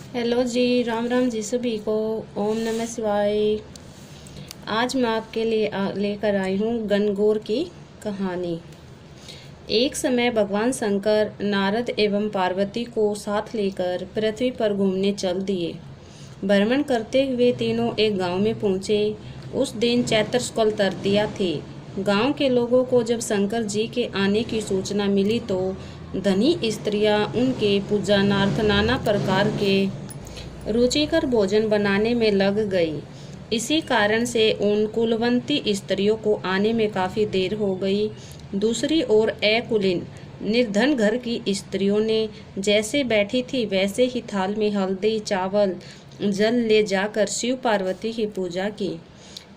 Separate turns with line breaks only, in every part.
Hello जी, राम राम जी सभी को। ओम नमः शिवाय। आज मैं आपके लिए लेकर आई हूँ गणगौर की कहानी। एक समय भगवान शंकर नारद एवं पार्वती को साथ लेकर पृथ्वी पर घूमने चल दिए। भ्रमण करते हुए तीनों एक गांव में पहुँचे। उस दिन चैत्र शुक्ल तृतीया थी। गांव के लोगों को जब शंकर जी के आने की सूचना मिली तो धनी स्त्रियां उनके पूजनार्थ नाना प्रकार के रुचिकर भोजन बनाने में लग गई। इसी कारण से उन कुलवंती स्त्रियों को आने में काफ़ी देर हो गई। दूसरी ओर अकुलीन निर्धन घर की स्त्रियों ने जैसे बैठी थी वैसे ही थाल में हल्दी चावल जल ले जाकर शिव पार्वती की पूजा की।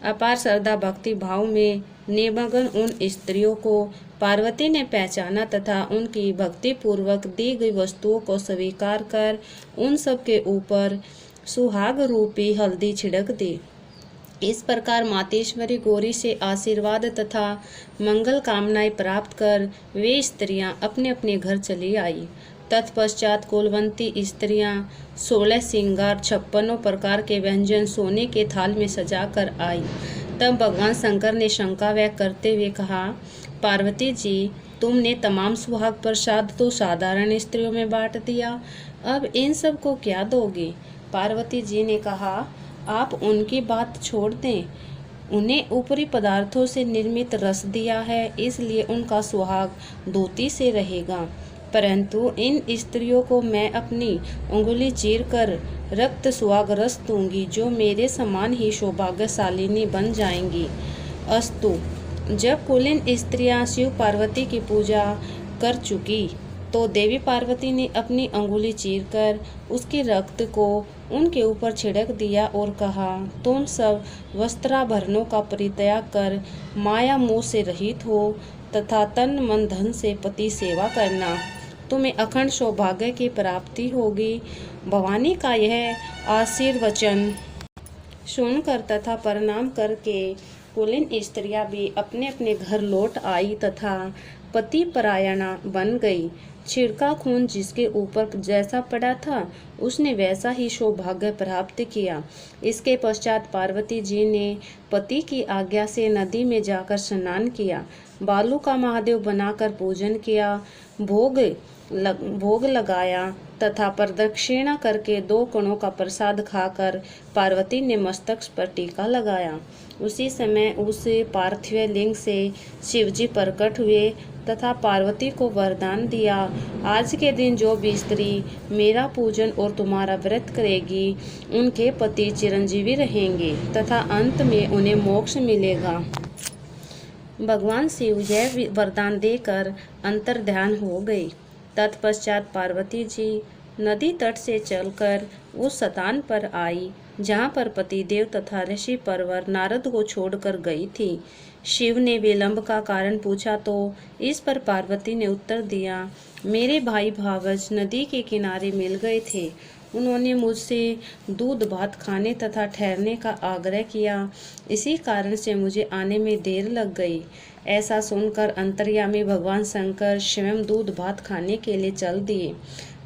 अपार श्रद्धा भक्ति भाव में निमग्न उन स्त्रियों को पार्वती ने पहचाना तथा उनकी भक्ति पूर्वक दी गई वस्तुओं को स्वीकार कर उन सब के ऊपर सुहाग रूपी हल्दी छिड़क दी। इस प्रकार मातेश्वरी गौरी से आशीर्वाद तथा मंगल कामनाएं प्राप्त कर वे स्त्रियां अपने अपने घर चली आई। तत्पश्चात कुलवंती स्त्रियां 16 श्रृंगार 56 प्रकार के व्यंजन सोने के थाल में सजाकर आई। तब भगवान शंकर ने शंका व्यक्त करते हुए कहा, पार्वती जी, तुमने तमाम सुहाग प्रसाद तो साधारण स्त्रियों में बांट दिया, अब इन सब को क्या दोगे? पार्वती जी ने कहा, आप उनकी बात छोड़ दें। उन्हें ऊपरी पदार्थों से निर्मित रस दिया है, इसलिए उनका सुहाग धोती से रहेगा। परंतु इन स्त्रियों को मैं अपनी उंगली चीर कर रक्त सुहाग रस दूंगी, जो मेरे समान ही सौभाग्यशालिनी बन जाएंगी। अस्तु। जब कुलीन स्त्रियां शिव पार्वती की पूजा कर चुकी तो देवी पार्वती ने अपनी अंगुली चीरकर उसके रक्त को उनके ऊपर छिड़क दिया और कहा, तुम सब वस्त्राभरणों का परित्याग कर माया मोह से रहित हो तथा तन मन धन से पति सेवा करना, तुम्हें अखंड सौभाग्य की प्राप्ति होगी। भवानी का यह आशीर्वचन सुनकर तथा प्रणाम करके कुलीन स्त्रियां भी अपने अपने घर लौट आई तथा पति परायणा बन गई। छिड़का खून जिसके ऊपर जैसा पड़ा था उसने वैसा ही सौभाग्य प्राप्त किया। इसके पश्चात पार्वती जी ने पति की आज्ञा से नदी में जाकर स्नान किया, बालू का महादेव बनाकर पूजन किया, भोग लगाया तथा प्रदक्षिणा करके 2 कणों का प्रसाद खाकर पार्वती ने मस्तक पर टीका लगाया। उसी समय उस पार्थिव लिंग से शिवजी प्रकट हुए तथा पार्वती को वरदान दिया, आज के दिन जो भी स्त्री मेरा पूजन और तुम्हारा व्रत करेगी उनके पति चिरंजीवी रहेंगे तथा अंत में उन्हें मोक्ष मिलेगा। भगवान शिव यह वरदान देकर अंतर्ध्यान हो गई। तत्पश्चात पार्वती जी नदी तट से चलकर उस स्थान पर आई जहाँ पर पतिदेव तथा ऋषि परवर नारद को छोड़कर गई थी। शिव ने विलंब का कारण पूछा तो इस पर पार्वती ने उत्तर दिया, मेरे भाई भावज नदी के किनारे मिल गए थे। उन्होंने मुझसे दूध भात खाने तथा ठहरने का आग्रह किया, इसी कारण से मुझे आने में देर लग गई। ऐसा सुनकर अंतर्यामी भगवान शंकर स्वयं दूध भात खाने के लिए चल दिए।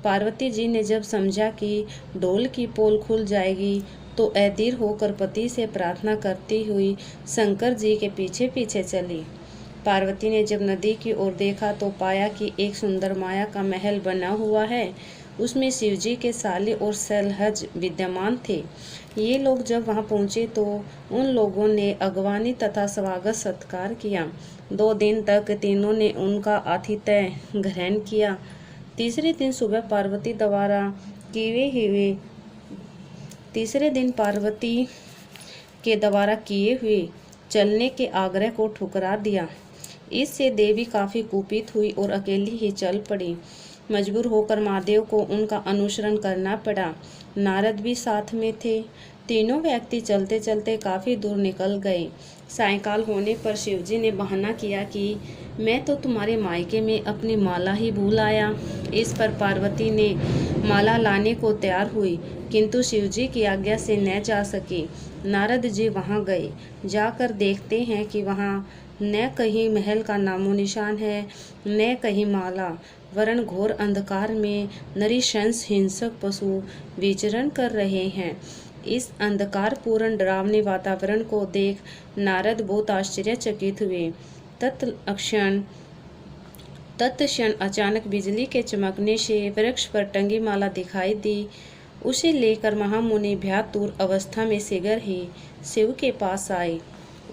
पार्वती जी ने जब समझा कि डोल की पोल खुल जाएगी तो अधीर होकर पति से प्रार्थना करती हुई शंकर जी के पीछे पीछे चली। पार्वती ने जब नदी की ओर देखा तो पाया कि एक सुंदर माया का महल बना हुआ है, उसमें शिवजी के साले और सलहज विद्यमान थे। ये लोग जब वहां पहुंचे तो उन लोगों ने अगवानी तथा स्वागत सत्कार किया। 2 दिन तक तीनों ने उनका आतिथ्य ग्रहण किया। तीसरे दिन पार्वती के द्वारा किए हुए चलने के आग्रह को ठुकरा दिया। इससे देवी काफी कुपित हुई और अकेली ही चल पड़ी। मजबूर होकर महादेव को उनका अनुसरण करना पड़ा। नारद भी साथ में थे। तीनों व्यक्ति चलते चलते काफी दूर निकल गए। सायंकाल होने पर शिवजी ने बहाना किया कि मैं तो तुम्हारे मायके में अपनी माला ही भूल आया। इस पर पार्वती ने माला लाने को तैयार हुई, किंतु शिवजी की आज्ञा से न जा सकी। नारद जी वहां गए। जाकर देखते हैं कि वहां न कहीं महल का नामो निशान है, न कहीं माला। वरन घोर अंधकार में नृशंस हिंसक पशु विचरण कर रहे हैं। इस अंधकारपूर्ण डरावने वातावरण को देख नारद बहुत आश्चर्यचकित हुए। तत्क्षण अचानक बिजली के चमकने से वृक्ष पर टंगी माला दिखाई दी। उसे लेकर महामुनि भयातुर अवस्था में शीघ्र ही शिव के पास आए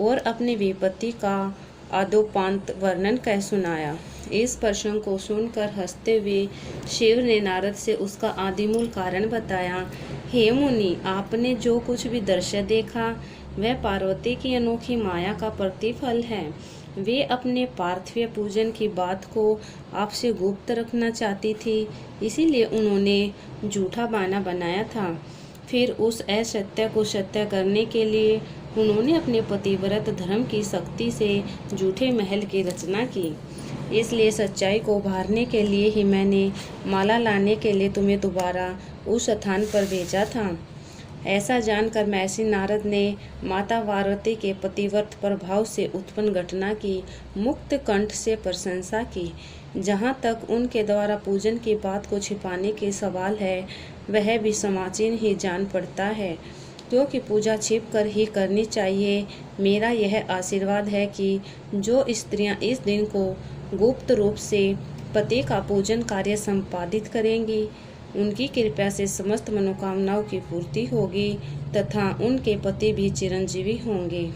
और अपनी विपत्ति का आद्योपांत वर्णन कह सुनाया। इस प्रसंग को सुनकर हंसते हुए शिव ने नारद से उसका आदिमूल कारण बताया। हे मुनि, आपने जो कुछ भी दृश्य देखा वह पार्वती की अनोखी माया का प्रतिफल है। वे अपने पार्थिव पूजन की बात को आपसे गुप्त रखना चाहती थी, इसीलिए उन्होंने झूठा बहाना बनाया था। फिर उस असत्य को सत्य करने के लिए उन्होंने अपने पतिव्रत धर्म की शक्ति से झूठे महल की रचना की। इसलिए सच्चाई को उभारने के लिए ही मैंने माला लाने के लिए तुम्हें दोबारा उस स्थान पर भेजा था। ऐसा जानकर महर्षि नारद ने माता पार्वती के पतिव्रत प्रभाव से उत्पन्न घटना की मुक्त कंठ से प्रशंसा की। जहाँ तक उनके द्वारा पूजन की बात को छिपाने के सवाल है, वह भी समाचीन ही जान पड़ता है, क्योंकि पूजा छिप कर ही करनी चाहिए। मेरा यह आशीर्वाद है कि जो स्त्रियां इस दिन को गुप्त रूप से पति का पूजन कार्य संपादित करेंगी, उनकी कृपा से समस्त मनोकामनाओं की पूर्ति होगी तथा उनके पति भी चिरंजीवी होंगे।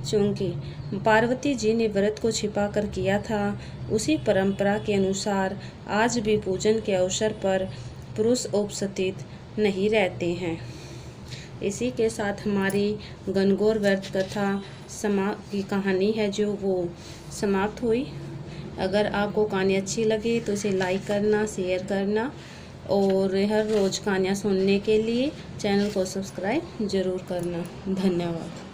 चूँकि पार्वती जी ने व्रत को छिपाकर किया था, उसी परंपरा के अनुसार आज भी पूजन के अवसर पर पुरुष उपस्थित नहीं रहते हैं। इसी के साथ हमारी गणगौर व्रत कथा की कहानी है जो वो समाप्त हुई। अगर आपको कहानी अच्छी लगी तो इसे लाइक करना, शेयर करना और हर रोज़ कहानियाँ सुनने के लिए चैनल को सब्सक्राइब ज़रूर करना। धन्यवाद।